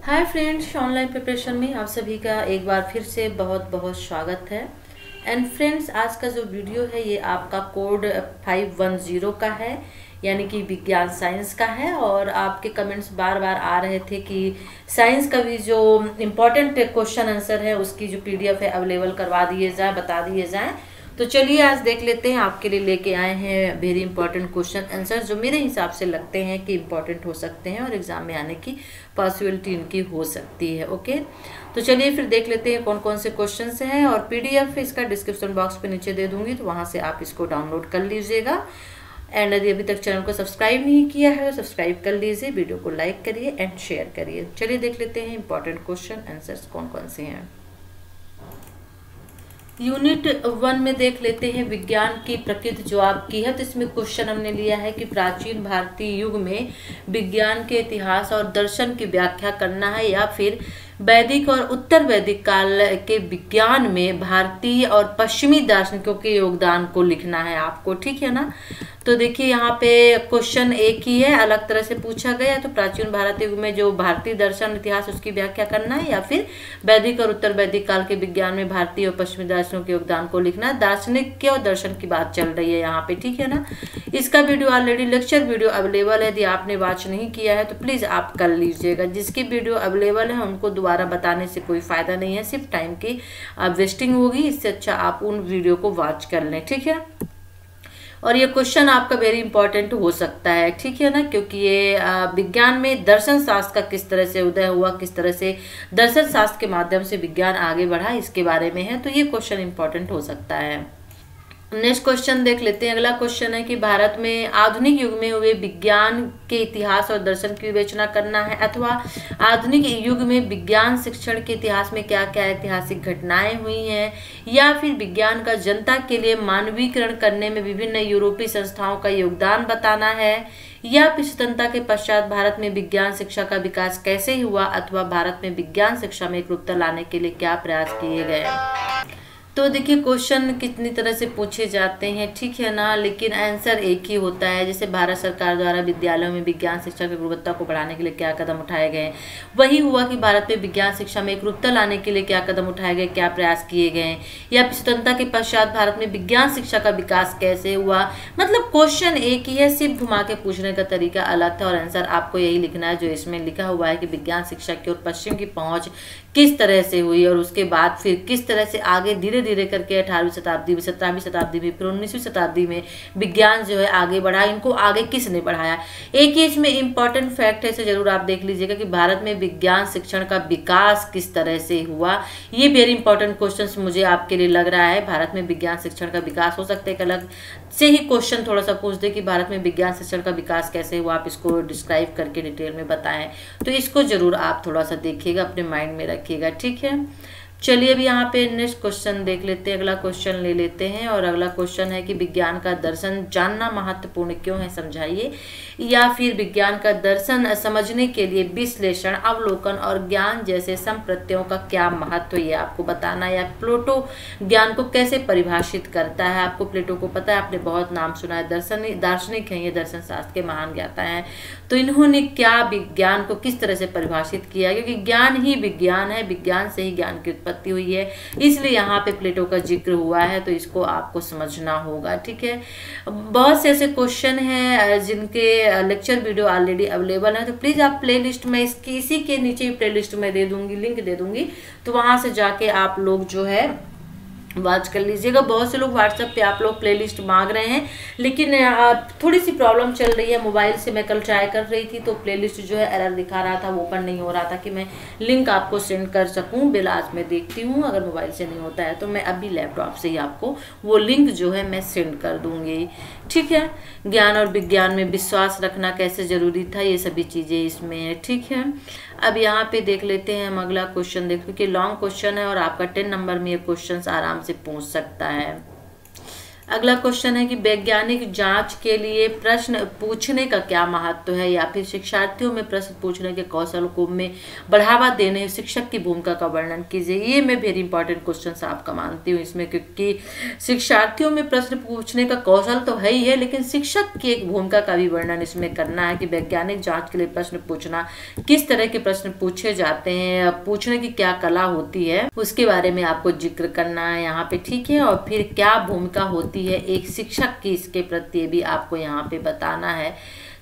Hi friends, online preparation में आप सभी का एक बार फिर से बहुत बहुत स्वागत है। एंड फ्रेंड्स, आज का जो वीडियो है ये आपका कोड 510 का है, यानी कि विज्ञान साइंस का है। और आपके कमेंट्स बार बार आ रहे थे कि साइंस का भी जो इम्पोर्टेंट क्वेश्चन आंसर है उसकी जो पीडीएफ है अवेलेबल करवा दिए जाए, बता दिए जाएँ। तो चलिए आज देख लेते हैं। आपके लिए लेके आए हैं वेरी इंपॉर्टेंट क्वेश्चन आंसर जो मेरे हिसाब से लगते हैं कि इम्पोर्टेंट हो सकते हैं और एग्जाम में आने की पॉसिबिलिटी इनकी हो सकती है। ओके, तो चलिए फिर देख लेते हैं कौन कौन से क्वेश्चन हैं। और पीडीएफ इसका डिस्क्रिप्शन बॉक्स पे नीचे दे दूंगी, तो वहां से आप इसको डाउनलोड कर लीजिएगा। एंड यदि अभी तक चैनल को सब्सक्राइब नहीं किया है तो सब्सक्राइब कर लीजिए, वीडियो को लाइक करिए एंड शेयर करिए। चलिए देख लेते हैं इंपॉर्टेंट क्वेश्चन आंसर्स कौन कौन से हैं। यूनिट 1 में देख लेते हैं विज्ञान की प्रकृति जो आपकी है। तो इसमें क्वेश्चन हमने लिया है कि प्राचीन भारतीय युग में विज्ञान के इतिहास और दर्शन की व्याख्या करना है, या फिर वैदिक और उत्तर वैदिक काल के विज्ञान में भारतीय और पश्चिमी दार्शनिकों के योगदान को लिखना है आपको। ठीक है ना। तो देखिए यहाँ पे क्वेश्चन एक ही है, अलग तरह से पूछा गया। तो प्राचीन भारतीय युग में जो भारतीय दर्शन इतिहास उसकी व्याख्या करना है, या फिर वैदिक और उत्तर वैदिक काल के विज्ञान में भारतीय और पश्चिमी दार्शनिकों के योगदान को लिखना है। दार्शनिक के और दर्शन की बात चल रही है यहाँ पे। ठीक है ना। इसका video already lecture video available है, यदि आपने वॉच नहीं किया है तो प्लीज आप कर लीजिएगा। जिसकी वीडियो अवेलेबल है उनको दोबारा बताने से कोई फायदा नहीं है, सिर्फ टाइम की वेस्टिंग होगी। इससे अच्छा आप उन वीडियो को वॉच कर लें। ठीक है। और ये क्वेश्चन आपका वेरी इंपॉर्टेंट हो सकता है। ठीक है ना, क्योंकि ये विज्ञान में दर्शन शास्त्र का किस तरह से उदय हुआ, किस तरह से दर्शन शास्त्र के माध्यम से विज्ञान आगे बढ़ा, इसके बारे में है। तो ये क्वेश्चन इंपॉर्टेंट हो सकता है। नेक्स्ट क्वेश्चन देख लेते हैं। अगला क्वेश्चन है कि भारत में आधुनिक युग में हुए विज्ञान के इतिहास और दर्शन की विवेचना करना है, अथवा आधुनिक युग में विज्ञान शिक्षण के इतिहास में क्या क्या ऐतिहासिक घटनाएं हुई हैं, या फिर विज्ञान का जनता के लिए मानवीकरण करने में विभिन्न यूरोपीय संस्थाओं का योगदान बताना है, या फिर स्वतंत्रता के पश्चात भारत में विज्ञान शिक्षा का विकास कैसे हुआ, अथवा भारत में विज्ञान शिक्षा में एकरूपता लाने के लिए क्या प्रयास किए गए। तो देखिए क्वेश्चन कितनी तरह से पूछे जाते हैं, ठीक है ना, लेकिन आंसर एक ही होता है। जैसे भारत सरकार द्वारा विद्यालयों में विज्ञान शिक्षा की गुणवत्ता को बढ़ाने के लिए क्या कदम उठाए गए, वही हुआ कि भारत में विज्ञान शिक्षा में एकरूपता लाने के लिए क्या कदम उठाए गए, क्या प्रयास किए गए, या फिर स्वतंत्रता के पश्चात भारत में विज्ञान शिक्षा का विकास कैसे हुआ। मतलब क्वेश्चन एक ही है, सिर्फ घुमा के पूछने का तरीका अलग था। और आंसर आपको यही लिखना है जो इसमें लिखा हुआ है कि विज्ञान शिक्षा की ओर पश्चिम की पहुंच किस तरह से हुई, और उसके बाद फिर किस तरह से आगे धीरे धीरे करके 18वीं शताब्दी में, 17वीं शताब्दी में, फिर 19वीं शताब्दी में विज्ञान जो है आगे बढ़ा। इनको आगे किसने बढ़ाया। एक ही इसमें इंपॉर्टेंट फैक्ट है, इसे जरूर आप देख लीजिएगा कि भारत में विज्ञान शिक्षण का विकास किस तरह से हुआ। ये वेरी इंपॉर्टेंट क्वेश्चन मुझे आपके लिए लग रहा है। भारत में विज्ञान शिक्षण का विकास हो सकता है, एक अलग से ही क्वेश्चन थोड़ा सा पूछ दे कि भारत में विज्ञान शिक्षण का विकास कैसे हुआ, आप इसको डिस्क्राइब करके डिटेल में बताएं। तो इसको जरूर आप थोड़ा सा देखिएगा, अपने माइंड में रखिएगा। ठीक है। चलिए अब यहाँ पे नेक्स्ट क्वेश्चन देख लेते हैं। अगला क्वेश्चन ले लेते हैं, और अगला क्वेश्चन है कि विज्ञान का दर्शन जानना महत्वपूर्ण क्यों है, समझाइए। या फिर विज्ञान का दर्शन समझने के लिए विश्लेषण, अवलोकन और ज्ञान जैसे संप्रत्ययों का क्या महत्व, ये आपको बताना। या प्लेटो ज्ञान को कैसे परिभाषित करता है। आपको प्लेटो को पता है, आपने बहुत नाम सुना है, दार्शनिक हैं ये, दर्शन शास्त्र के महान ज्ञाता हैं। तो इन्होंने क्या विज्ञान को किस तरह से परिभाषित किया, क्योंकि ज्ञान ही विज्ञान है, विज्ञान से ही ज्ञान की उत्पत्ति हुई है, इसलिए यहाँ पे प्लेटो का जिक्र हुआ है। तो इसको आपको समझना होगा। ठीक है। बहुत से ऐसे क्वेश्चन हैं जिनके लेक्चर वीडियो ऑलरेडी अवेलेबल है, तो प्लीज आप प्लेलिस्ट में इसकी इसी के नीचे प्लेलिस्ट में दे दूंगी, लिंक दे दूंगी, तो वहां से जाके आप लोग जो है वॉच कर लीजिएगा। बहुत से लोग व्हाट्सएप पे आप लोग प्लेलिस्ट मांग रहे हैं, लेकिन थोड़ी सी प्रॉब्लम चल रही है मोबाइल से। मैं कल ट्राई कर रही थी तो प्लेलिस्ट जो है एरर दिखा रहा था, वो ओपन नहीं हो रहा था कि मैं लिंक आपको सेंड कर सकूं। बिल आज मैं देखती हूँ, अगर मोबाइल से नहीं होता है तो मैं अभी लैपटॉप से ही आपको वो लिंक जो है मैं सेंड कर दूंगी। ठीक है। ज्ञान और विज्ञान में विश्वास रखना कैसे जरूरी था, ये सभी चीजें इसमें है। ठीक है। अब यहाँ पे देख लेते हैं हम अगला क्वेश्चन। देखो कि लॉन्ग क्वेश्चन है और आपका 10 नंबर में ये क्वेश्चन आराम से पूछ सकता है। अगला क्वेश्चन है कि वैज्ञानिक जांच के लिए प्रश्न पूछने का क्या महत्व है, या फिर शिक्षार्थियों में प्रश्न पूछने के कौशल को में बढ़ावा देने शिक्षक की भूमिका का वर्णन कीजिए। ये मैं वेरी इंपॉर्टेंट क्वेश्चन आपका मानती हूँ इसमें, क्योंकि शिक्षार्थियों में प्रश्न पूछने का कौशल तो है ही है, लेकिन शिक्षक की एक भूमिका का भी वर्णन इसमें करना है कि वैज्ञानिक जाँच के लिए प्रश्न पूछना, किस तरह के प्रश्न पूछे जाते हैं, पूछने की क्या कला होती है, उसके बारे में आपको जिक्र करना है यहाँ पे, ठीक है। और फिर क्या भूमिका होती है एक शिक्षक की, इसके प्रति भी आपको यहाँ पे बताना है,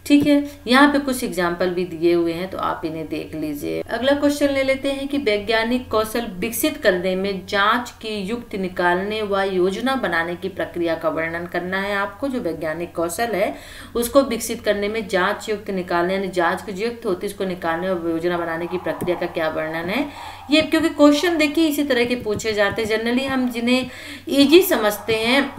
ठीक है। यहाँ पे कुछ एग्जाम्पल भी दिए हुए हैं तो आप इन्हें देख लीजिए। अगला क्वेश्चन ले लेते हैं कि वैज्ञानिक कौशल विकसित करने में जांच की युक्ति निकालने व योजना बनाने की प्रक्रिया का वर्णन करना है आपको। जो वैज्ञानिक कौशल है उसको विकसित करने में जांच युक्ति निकालने, यानी जांच की जो युक्त होती है उसको निकालने और योजना बनाने की प्रक्रिया का क्या वर्णन है ये, क्योंकि क्वेश्चन देखिए इसी तरह के पूछे जाते हैं। जनरली हम जिन्हें ईजी समझते हैं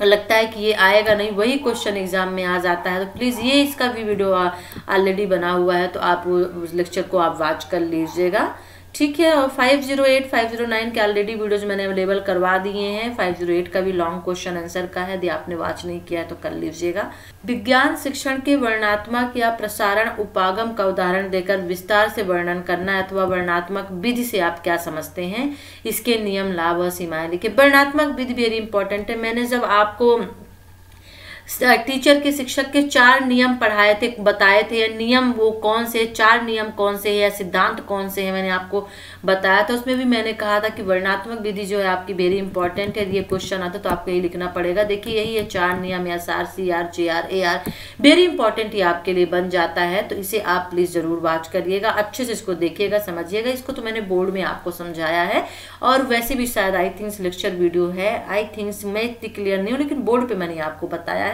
लगता है कि ये आएगा नहीं, वही क्वेश्चन एग्जाम में आ जाता है। तो प्लीज़ ये इसका भी वीडियो ऑलरेडी बना हुआ है, तो आप उस लेक्चर को आप वॉच कर लीजिएगा, ठीक है। और 508, 509 के ऑलरेडी वीडियोज मैंने अवेलेबल करवा दिए हैं। 508 का भी लॉन्ग क्वेश्चन आंसर का है, यदि आपने वॉच नहीं किया है तो कर लीजिएगा। विज्ञान शिक्षण के वर्णनात्मक या प्रसारण उपागम का उदाहरण देकर विस्तार से वर्णन करना है, अथवा वर्णनात्मक विधि से आप क्या समझते हैं, इसके नियम, लाभ और सीमाएं लिखिए। वर्णनात्मक विधि वेरी इंपॉर्टेंट है। मैंने जब आपको टीचर के शिक्षक के 4 नियम पढ़ाए थे, बताए थे, या नियम वो कौन से 4 नियम कौन से है या सिद्धांत कौन से हैं, मैंने आपको बताया था। उसमें भी मैंने कहा था कि वर्णनात्मक विधि जो है आपकी वेरी इंपॉर्टेंट है। ये क्वेश्चन आता तो आपको यही लिखना पड़ेगा। देखिए यही है 4 नियम, SR, CR, JR, AR, very important ये आपके लिए बन जाता है। तो इसे आप प्लीज जरूर वॉच करिएगा, अच्छे से इसको देखिएगा, समझिएगा। इसको तो मैंने बोर्ड में आपको समझाया है, और वैसे भी शायद आई थिंक लेक्चर वीडियो है, आई थिंक मैं इतनी क्लियर नहीं हूँ, लेकिन बोर्ड पे मैंने आपको बताया है,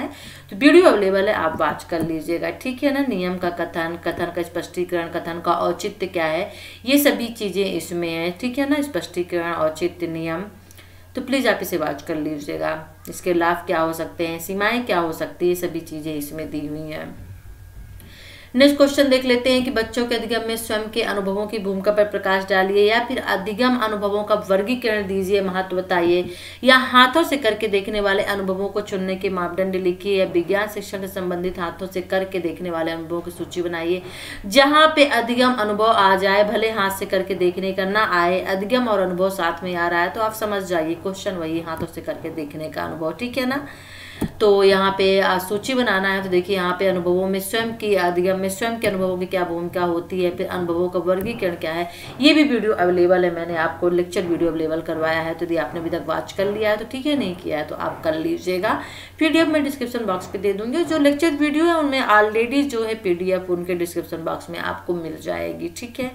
तो वीडियो अवेलेबल है, आप वॉच कर लीजिएगा, ठीक है ना। नियम का कथन, कथन का स्पष्टीकरण, कथन का औचित्य क्या है, ये सभी चीजें इसमें है, ठीक है ना। स्पष्टीकरण, औचित्य, नियम, तो प्लीज आप इसे वॉच कर लीजिएगा। इसके लाभ क्या हो सकते हैं, सीमाएं क्या हो सकती है, सभी चीजें इसमें दी हुई हैं। नेक्स्ट क्वेश्चन देख लेते हैं कि बच्चों के अधिगम में स्वयं के अनुभवों की भूमिका पर प्रकाश डालिए, या फिर अधिगम अनुभवों का वर्गीकरण दीजिए, महत्व बताइए, या हाथों से करके देखने वाले अनुभवों को चुनने के मापदंड लिखिए, या विज्ञान शिक्षण से संबंधित हाथों से करके देखने वाले अनुभवों की सूची बनाइए। जहां पे अधिगम अनुभव आ जाए, भले हाथ से करके देखने का ना आए, अधिगम और अनुभव साथ में आ रहा है तो आप समझ जाइए क्वेश्चन वही, हाथों से करके देखने का अनुभव, ठीक है ना। तो यहाँ पे सूची बनाना है, तो देखिए यहाँ पे अनुभवों में स्वयं की, अधिगम में स्वयं के अनुभवों की क्या भूमिका होती है, फिर अनुभवों का वर्गीकरण क्या है, ये भी वीडियो अवेलेबल है, मैंने आपको लेक्चर वीडियो अवेलेबल करवाया है। तो यदि आपने अभी तक वॉच कर लिया है तो ठीक है, नहीं किया है तो आप कर लीजिएगा। PDF मैं डिस्क्रिप्शन बॉक्स पे दे दूंगी, जो लेक्चर वीडियो है उनमें ऑलरेडी जो है PDF उनके डिस्क्रिप्शन बॉक्स में आपको मिल जाएगी, ठीक है।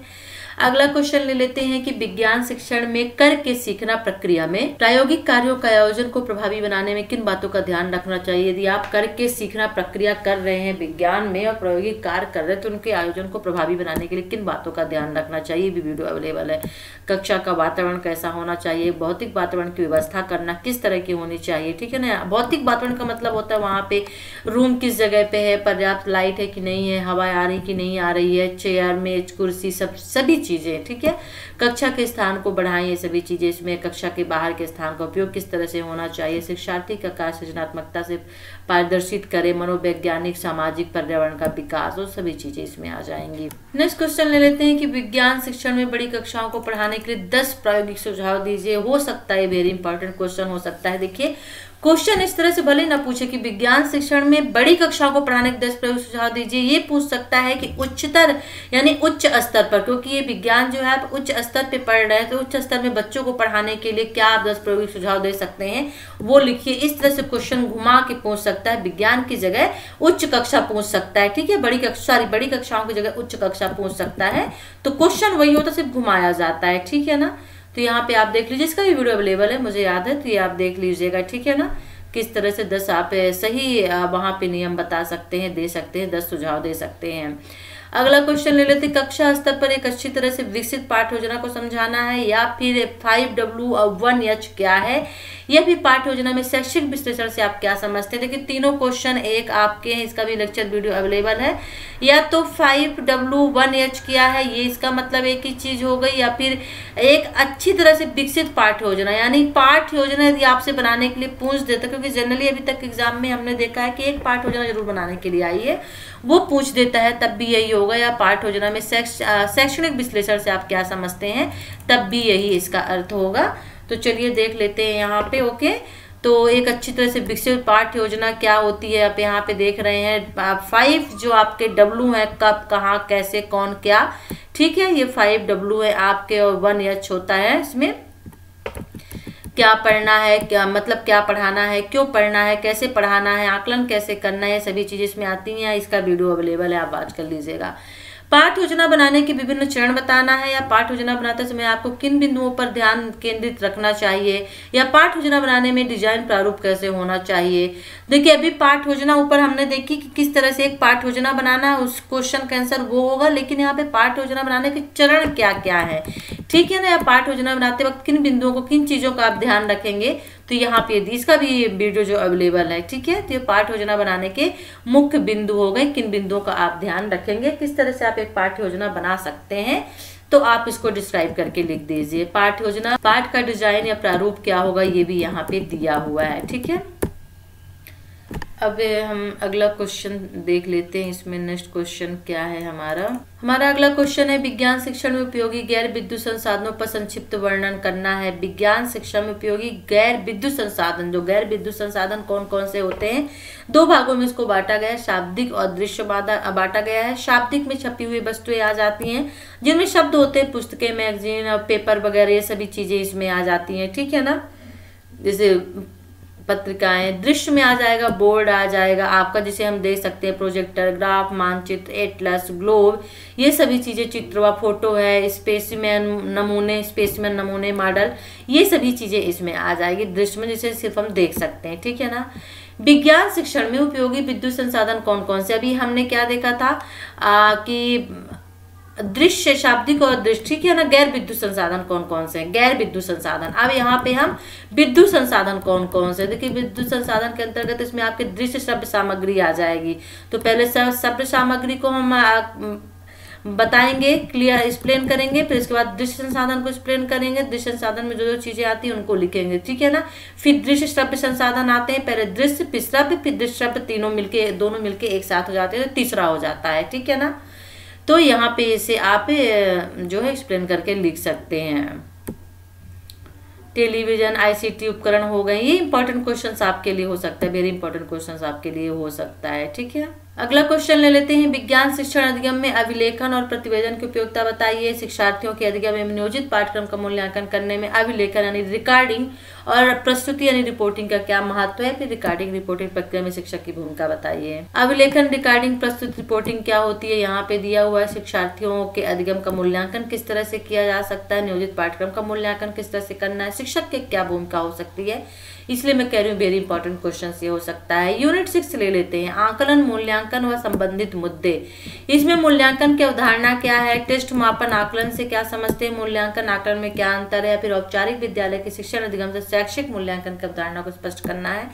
अगला क्वेश्चन ले लेते हैं कि विज्ञान शिक्षण में करके सीखना प्रक्रिया में प्रायोगिक कार्यों का आयोजन को प्रभावी बनाने में किन बातों का ध्यान रखना चाहिए। यदि आप करके सीखना प्रक्रिया कर रहे हैं विज्ञान में और प्रायोगिक कार्य कर रहे हैं तो उनके आयोजन को प्रभावी बनाने के लिए किन बातों का ध्यान रखना चाहिए, भी वीडियो अवेलेबल है। कक्षा का वातावरण कैसा होना चाहिए, भौतिक वातावरण की व्यवस्था करना किस तरह की होनी चाहिए, ठीक है ना। भौतिक वातावरण का मतलब होता है वहाँ पे रूम किस जगह पे है, पर्याप्त लाइट है कि नहीं है, हवा आ रही कि नहीं आ रही है, चेयर मेज कुर्सी सभी चीजें, ठीक है। कक्षा के स्थान को बढ़ाएं, ये सभी चीजें इसमें। कक्षा के बाहर के स्थान का उपयोग किस तरह से होना चाहिए, शिक्षार्थी का कार्य सृजनात्मकता से प्रदर्शित करे, मनोवैज्ञानिक सामाजिक पर्यावरण का विकास, और सभी चीजें इसमें आ जाएंगी। नेक्स्ट क्वेश्चन ले लेते हैं कि विज्ञान शिक्षण में बड़ी कक्षाओं को पढ़ाने के लिए 10 प्रायोगिक सुझाव दीजिए। हो सकता है वेरी इंपॉर्टेंट क्वेश्चन हो सकता है। देखिए क्वेश्चन इस तरह से भले ना पूछे कि विज्ञान शिक्षण में बड़ी कक्षाओं को पढ़ाने के 10 प्रायोगिक सुझाव दीजिए, ये पूछ सकता है कि उच्चतर यानी उच्च स्तर पर, क्योंकि ये विज्ञान जो है आप उच्च स्तर पे पढ़ रहे हैं तो उच्च स्तर में बच्चों को पढ़ाने के लिए क्या आप 10 प्रायोगिक सुझाव दे सकते हैं, वो लिखिए। इस तरह से क्वेश्चन घुमा के पूछ सकता है, विज्ञान की जगह उच्च कक्षा पूछ सकता है, ठीक है। बड़ी कक्षाओं की जगह उच्च कक्षा पूछ सकता है, तो क्वेश्चन वही होता है, सिर्फ घुमाया जाता है, ठीक है ना। तो यहाँ पे आप देख लीजिए, इसका भी वीडियो अवेलेबल है, मुझे याद है, तो ये आप देख लीजिएगा, ठीक है ना। किस तरह से 10 आप सही वहां पे नियम बता सकते हैं, दे सकते हैं, 10 सुझाव दे सकते हैं। अगला क्वेश्चन ले लेते हैं, कक्षा स्तर पर एक अच्छी तरह से विकसित पाठ योजना को समझाना है, या फिर 5W और 1H क्या है, या फिर पाठ्य योजना में शैक्षिक विश्लेषण से आप क्या समझते हैं। देखिए तीनों क्वेश्चन एक आपके हैं, इसका भी लेक्चर वीडियो अवेलेबल है। या तो 5W1H क्या है, ये इसका मतलब एक ही चीज हो गई, या फिर एक अच्छी तरह से विकसित पाठ्य योजना, यानी पाठ्य योजना यदि आपसे बनाने के लिए पूछ देता, क्योंकि जनरली अभी तक एग्जाम में हमने देखा है कि एक पाठ्य योजना जरूर बनाने के लिए आई है, वो पूछ देता है, तब भी यही होगा। या पाठ्य योजना में शैक्षणिक विश्लेषण से आप क्या समझते हैं, तब भी यही इसका अर्थ होगा। तो चलिए देख लेते हैं यहाँ पे। ओके, तो एक अच्छी तरह से विकसित पाठ्य योजना क्या होती है, आप यहाँ पे देख रहे हैं 5 जो आपके W है, कब, कहाँ, कैसे, कौन, क्या, ठीक है। ये 5W है आपके, और 1H होता है इसमें क्या पढ़ना है, क्या मतलब क्या पढ़ाना है, क्यों पढ़ना है, कैसे पढ़ाना है, आकलन कैसे करना है, सभी चीजें इसमें आती हैं। इसका वीडियो अवेलेबल है, आप वॉच कर लीजिएगा। पाठ्य योजना बनाने के विभिन्न चरण बताना है, या पाठ्य योजना बनाते समय आपको किन बिंदुओं पर ध्यान केंद्रित रखना चाहिए, या पाठ्य योजना बनाने में डिजाइन प्रारूप कैसे होना चाहिए। देखिए अभी पाठ्य योजना ऊपर हमने देखी कि किस तरह से एक पाठ्य योजना बनाना है, उस क्वेश्चन का आंसर वो होगा, लेकिन यहाँ पे पाठ्य योजना बनाने के चरण क्या क्या है, ठीक है ना। या पाठ्य योजना बनाते वक्त किन बिंदुओं को, किन चीजों का आप ध्यान रखेंगे, तो यहाँ पे इसका भी वीडियो जो अवेलेबल है, ठीक है। तो ये पाठ्य योजना बनाने के मुख्य बिंदु हो गए, किन बिंदुओं का आप ध्यान रखेंगे, किस तरह से आप एक पाठ्य योजना बना सकते हैं, तो आप इसको डिस्क्राइब करके लिख दीजिए। पाठ्य योजना, पाठ का डिजाइन या प्रारूप क्या होगा, ये भी यहाँ पे दिया हुआ है, ठीक है। अब हम अगला क्वेश्चन देख लेते हैं। इसमें नेक्स्ट क्वेश्चन क्या है हमारा अगला क्वेश्चन है, विज्ञान शिक्षण में उपयोगी गैर विद्युत संसाधनों पर संक्षिप्त वर्णन करना है। विज्ञान शिक्षा में उपयोगी गैर विद्युत संसाधन, जो गैर विद्युत संसाधन कौन कौन से होते हैं, 2 भागों में इसको बांटा गया है, शाब्दिक और दृश्य बांटा गया है। शाब्दिक में छपी हुई वस्तुएं आ जाती हैं, जिनमें शब्द होते हैं, पुस्तकें, मैगजीन और पेपर वगैरह, ये सभी चीजें इसमें आ जाती हैं, ठीक है ना, जैसे पत्रिकाएं। दृश्य में आ जाएगा, बोर्ड आ जाएगा आपका, जिसे हम देख सकते हैं, प्रोजेक्टर, ग्राफ, मानचित्र, एटलस, ग्लोब, ये सभी चीजें, चित्र व फोटो है, स्पेसिमेन नमूने, मॉडल, ये सभी चीजें इसमें आ जाएगी दृश्य में, जिसे सिर्फ हम देख सकते हैं, ठीक है ना। विज्ञान शिक्षण में उपयोगी विद्युत संसाधन कौन कौन से, अभी हमने क्या देखा था कि दृश्य, शाब्दिक और दृश्य, ठीक है ना। गैर विद्युत संसाधन कौन कौन से हैं, गैर विद्युत संसाधन। अब यहाँ पे हम विद्युत संसाधन कौन कौन से, देखिए विद्युत संसाधन के अंतर्गत इसमें आपके दृश्य शब्द सामग्री आ जाएगी। तो पहले शब्द सामग्री को हम बताएंगे, क्लियर एक्सप्लेन करेंगे, फिर इसके बाद दृश्य संसाधन को एक्सप्लेन करेंगे, दृश्य संसाधन में जो जो चीजें आती हैं उनको लिखेंगे, ठीक है ना। फिर दृश्य श्रव्य संसाधन आते हैं, पहले दृश्य, फिर श्रव्य, फिर दृश्य शब्द, दोनों मिलके एक साथ हो जाते हैं, तो तीसरा हो जाता है, ठीक है ना। तो यहाँ पे इसे आप जो है एक्सप्लेन करके लिख सकते हैं। टेलीविजन, आईसीटी उपकरण हो गए, ये इंपॉर्टेंट क्वेश्चंस आपके लिए हो सकता है, वेरी इंपॉर्टेंट क्वेश्चंस आपके लिए हो सकता है, ठीक है। अगला क्वेश्चन ले लेते हैं, विज्ञान शिक्षण अधिगम में अभिलेखन और प्रतिवेदन की उपयोगिता बताइए। शिक्षार्थियों के अधिगम में नियोजित पाठ्यक्रम का मूल्यांकन करने में अभिलेखन यानी रिकॉर्डिंग और प्रस्तुति यानी रिपोर्टिंग का क्या महत्व है, फिर रिकॉर्डिंग रिपोर्टिंग प्रक्रिया में शिक्षक की भूमिका बताइए। अभिलेखन, रिकॉर्डिंग, प्रस्तुति, रिपोर्टिंग क्या होती है, यहाँ पे दिया हुआ है। शिक्षार्थियों के अधिगम का मूल्यांकन किस तरह से किया जा सकता है, नियोजित पाठ्यक्रम का मूल्यांकन किस तरह से करना है, शिक्षक की क्या भूमिका हो सकती है, इसलिए मैं कह रही हूँ वेरी इंपॉर्टेंट क्वेश्चन ये हो सकता है। यूनिट 6 ले लेते हैं, आकलन, मूल्यांकन व संबंधित मुद्दे। इसमें मूल्यांकन की अवधारणा क्या है, टेस्ट, मापन, आकलन से क्या समझते हैं, मूल्यांकन आकलन में क्या अंतर है, फिर औपचारिक विद्यालय के शिक्षण अधिगम से शैक्षिक मूल्यांकन की अवधारणा को स्पष्ट करना है,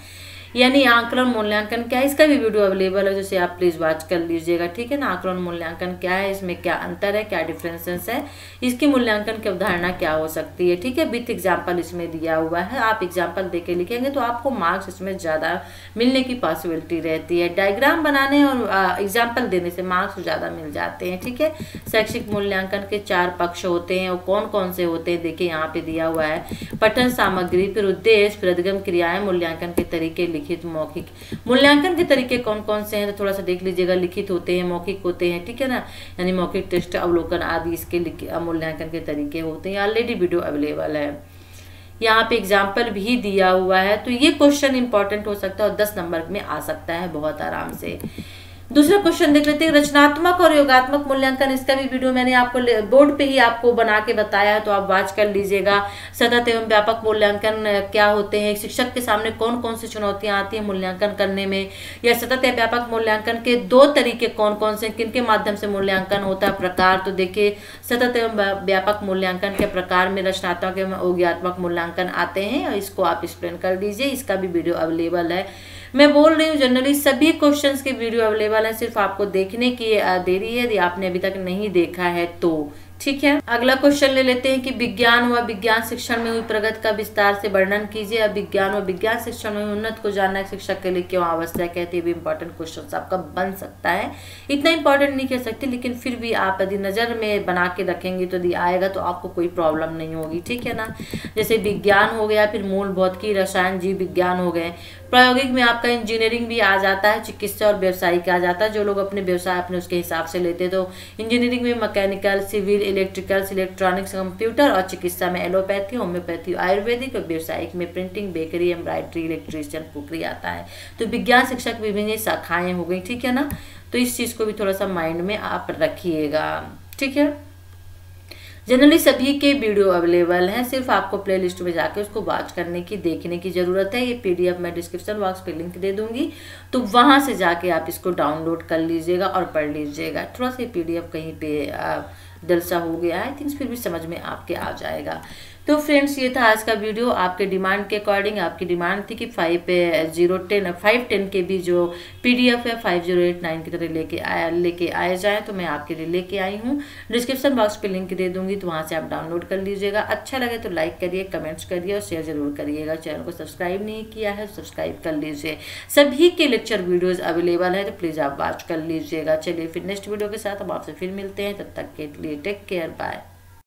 यानी आकलन मूल्यांकन क्या है, इसका भी वीडियो अवेलेबल है, जिसे आप प्लीज वॉच कर लीजिएगा, ठीक है ना। आकलन मूल्यांकन क्या है, इसमें क्या अंतर है, क्या डिफरेंसेस है, इसकी मूल्यांकन की अवधारणा क्या हो सकती है, ठीक है। विथ एग्जाम्पल इसमें दिया हुआ है, आप एग्जाम्पल देके लिखेंगे तो आपको मार्क्स इसमें ज्यादा मिलने की पॉसिबिलिटी रहती है। डायग्राम बनाने और एग्जाम्पल देने से मार्क्स ज्यादा मिल जाते हैं, ठीक है। शैक्षिक मूल्यांकन के 4 पक्ष होते हैं, और कौन कौन से होते हैं देखिए यहाँ पे दिया हुआ है। पठन सामग्री, फिर उद्देश्य, फिर अधिगम क्रियाएं, मूल्यांकन के तरीके, लिखित, मौखिक। मूल्यांकन के तरीके कौन कौन से हैं तो थोड़ा सा देख लीजिएगा, लिखित होते हैं, मौखिक होते हैं, ठीक है ना, यानी मौखिक, टेस्ट, अवलोकन आदि इसके मूल्यांकन के तरीके होते हैं। ऑलरेडी वीडियो अवेलेबल है, यहाँ पे एग्जाम्पल भी दिया हुआ है। तो ये क्वेश्चन इंपॉर्टेंट हो सकता है और 10 नंबर में आ सकता है बहुत आराम से। दूसरा क्वेश्चन देख लेते हैं, रचनात्मक और योगात्मक मूल्यांकन। इसका भी वीडियो मैंने आपको बोर्ड पे ही आपको बना के बताया है, तो आप वॉच कर लीजिएगा। सतत एवं व्यापक मूल्यांकन क्या होते हैं, शिक्षक के सामने कौन कौन सी चुनौतियां आती हैं मूल्यांकन करने में, या सतत या व्यापक मूल्यांकन के दो तरीके कौन कौन से, किनके माध्यम से मूल्यांकन होता है, प्रकार। तो देखिए सतत एवं व्यापक मूल्यांकन के प्रकार में रचनात्मक एवं योगात्मक मूल्यांकन आते हैं, और इसको आप एक्सप्लेन कर दीजिए। इसका भी वीडियो अवेलेबल है। मैं बोल रही हूँ जनरली सभी क्वेश्चंस के वीडियो अवेलेबल है, सिर्फ आपको देखने की देरी है, यदि आपने अभी तक नहीं देखा है तो। ठीक है, अगला क्वेश्चन ले लेते हैं कि विज्ञान व विज्ञान शिक्षण में हुई प्रगति का विस्तार से वर्णन कीजिए। अब विज्ञान व विज्ञान शिक्षण में उन्नत को जानना एक शिक्षक के लिए क्यों आवश्यक है, भी इंपॉर्टेंट क्वेश्चन आपका बन सकता है। इतना इंपॉर्टेंट नहीं कह सकती, लेकिन फिर भी आप यदि नजर में बना के रखेंगे तो यदि आएगा तो आपको कोई प्रॉब्लम नहीं होगी। ठीक है ना, जैसे विज्ञान हो गया, फिर मूल भौतिकी, रसायन, जीव विज्ञान हो गए। प्रायोगिक में आपका इंजीनियरिंग भी आ जाता है, चिकित्सा और व्यवसायिक आ जाता है। जो लोग अपने व्यवसाय अपने उसके हिसाब से लेते तो इंजीनियरिंग में mechanical, civil, electricals, electronics, computer, और चिकित्सा में एलोपैथी, होम्योपैथी, आयुर्वेदिक, और व्यवसायिक में printing, bakery, embroidery, electrician, cookery आता है। तो विज्ञान शिक्षक विभिन्न शाखाएं हो गई। ठीक है ना, तो इस चीज को भी थोड़ा सा माइंड में आप रखिएगा। ठीक है, जनरली सभी के वीडियो अवेलेबल हैं, सिर्फ आपको प्लेलिस्ट में जाके उसको वॉच करने की, देखने की जरूरत है। ये पीडीएफ मैं डिस्क्रिप्शन बॉक्स पे लिंक दे दूंगी, तो वहां से जाके आप इसको डाउनलोड कर लीजिएगा और पढ़ लीजिएगा। थोड़ा सा पीडीएफ कहीं पे डलसा हो गया है, आई थिंक फिर भी समझ में आपके आ जाएगा। तो फ्रेंड्स, ये था आज का वीडियो। आपके डिमांड के अकॉर्डिंग, आपकी डिमांड थी कि 510 के भी जो पीडीएफ है 5089 की तरह लेके आए जाए, तो मैं आपके लिए लेके आई हूँ। डिस्क्रिप्शन बॉक्स पे लिंक दे दूंगी, तो वहाँ से आप डाउनलोड कर लीजिएगा। अच्छा लगे तो लाइक करिए, कमेंट्स करिए और शेयर जरूर करिएगा। चैनल को सब्सक्राइब नहीं किया है, सब्सक्राइब कर लीजिए। सभी के लेक्चर वीडियोज अवेलेबल है, तो प्लीज़ आप वॉच कर लीजिएगा। चलिए फिर नेक्स्ट वीडियो के साथ हम आपसे फिर मिलते हैं, तब तक के लिए टेक केयर, बाय।